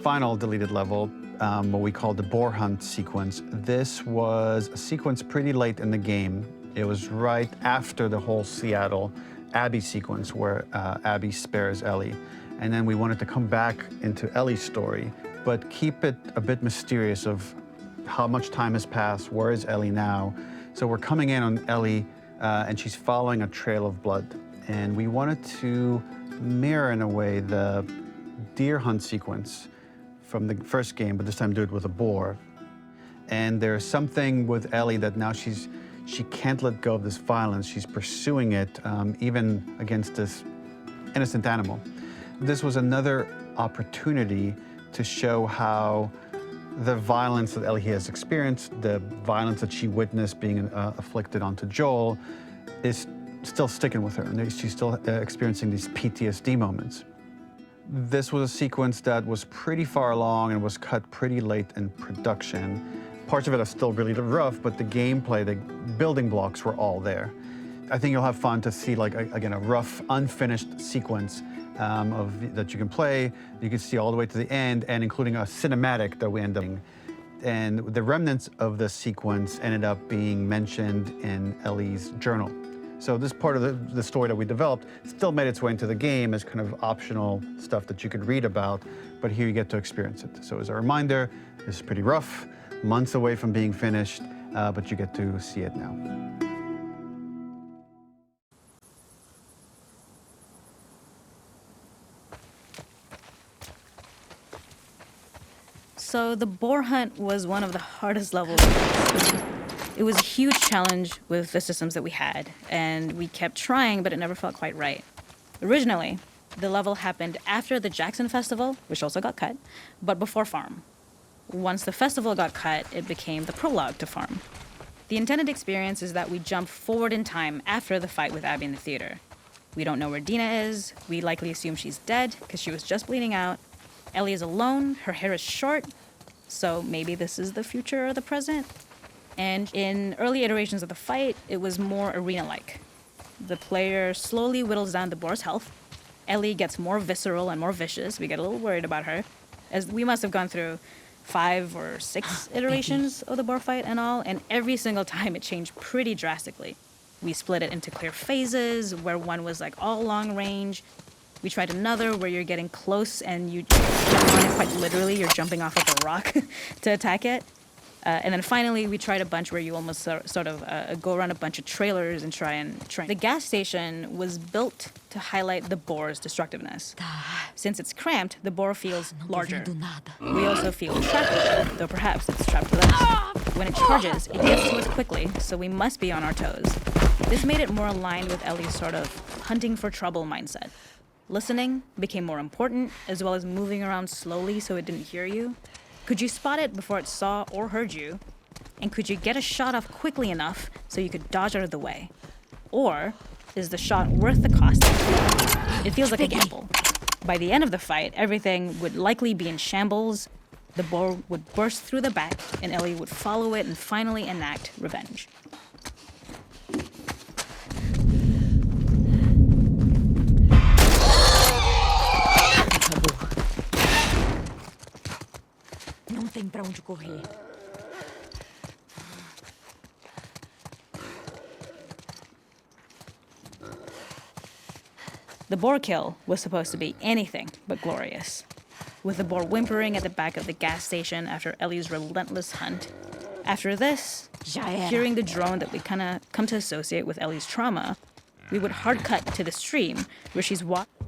Final deleted level, what we call the boar hunt sequence. This was a sequence pretty late in the game. It was right after the whole Seattle Abby sequence where Abby spares Ellie. And then we wanted to come back into Ellie's story, but keep it a bit mysterious of how much time has passed, where is Ellie now? So we're coming in on Ellie and she's following a trail of blood. And we wanted to mirror in a way the deer hunt sequence from the first game, but this time do it with a boar. And there's something with Ellie that now she can't let go of this violence. She's pursuing it, even against this innocent animal. This was another opportunity to show how the violence that Ellie has experienced, the violence that she witnessed being afflicted onto Joel, is still sticking with her, and she's still experiencing these PTSD moments. This was a sequence that was pretty far along and was cut pretty late in production. Parts of it are still really rough, but the gameplay, the building blocks were all there. I think you'll have fun to see, like, again, a rough, unfinished sequence that you can play. You can see all the way to the end, and including a cinematic that we end up in. And the remnants of the sequence ended up being mentioned in Ellie's journal. So this part of the story that we developed still made its way into the game as kind of optional stuff that you could read about, but here you get to experience it. So as a reminder, this is pretty rough, months away from being finished, but you get to see it now. So the boar hunt was one of the hardest levels. It was a huge challenge with the systems that we had, and we kept trying, but it never felt quite right. Originally, the level happened after the Jackson Festival, which also got cut, but before Farm. Once the festival got cut, it became the prologue to Farm. The intended experience is that we jump forward in time after the fight with Abby in the theater. We don't know where Dina is. We likely assume she's dead because she was just bleeding out. Ellie is alone. Her hair is short. So maybe this is the future or the present. And in early iterations of the fight, it was more arena-like. The player slowly whittles down the boar's health. Ellie gets more visceral and more vicious. We get a little worried about her, as we must have gone through 5 or 6 iterations of the boar fight and all, and every single time it changed pretty drastically. We split it into clear phases, where one was like all long range. We tried another where you're getting close and you jump on it quite literally. You're jumping off of a rock to attack it. And then finally, we tried a bunch where you almost sort of go around a bunch of trailers and try. The gas station was built to highlight the boar's destructiveness. Since it's cramped, the boar feels larger. We also feel trapped, though perhaps it's trapped with us. When it charges, it gets to us quickly, so we must be on our toes. This made it more aligned with Ellie's sort of hunting for trouble mindset. Listening became more important, as well as moving around slowly so it didn't hear you. Could you spot it before it saw or heard you? And could you get a shot off quickly enough so you could dodge out of the way? Or is the shot worth the cost? It feels like a gamble. By the end of the fight, everything would likely be in shambles. The boar would burst through the back, and Ellie would follow it and finally enact revenge. Não tem pra onde correr. The boar kill was supposed to be anything but glorious. With the boar whimpering at the back of the gas station after Ellie's relentless hunt. After this, hearing the drone that we kind of come to associate with Ellie's trauma, we would hard cut to the stream where she's walking.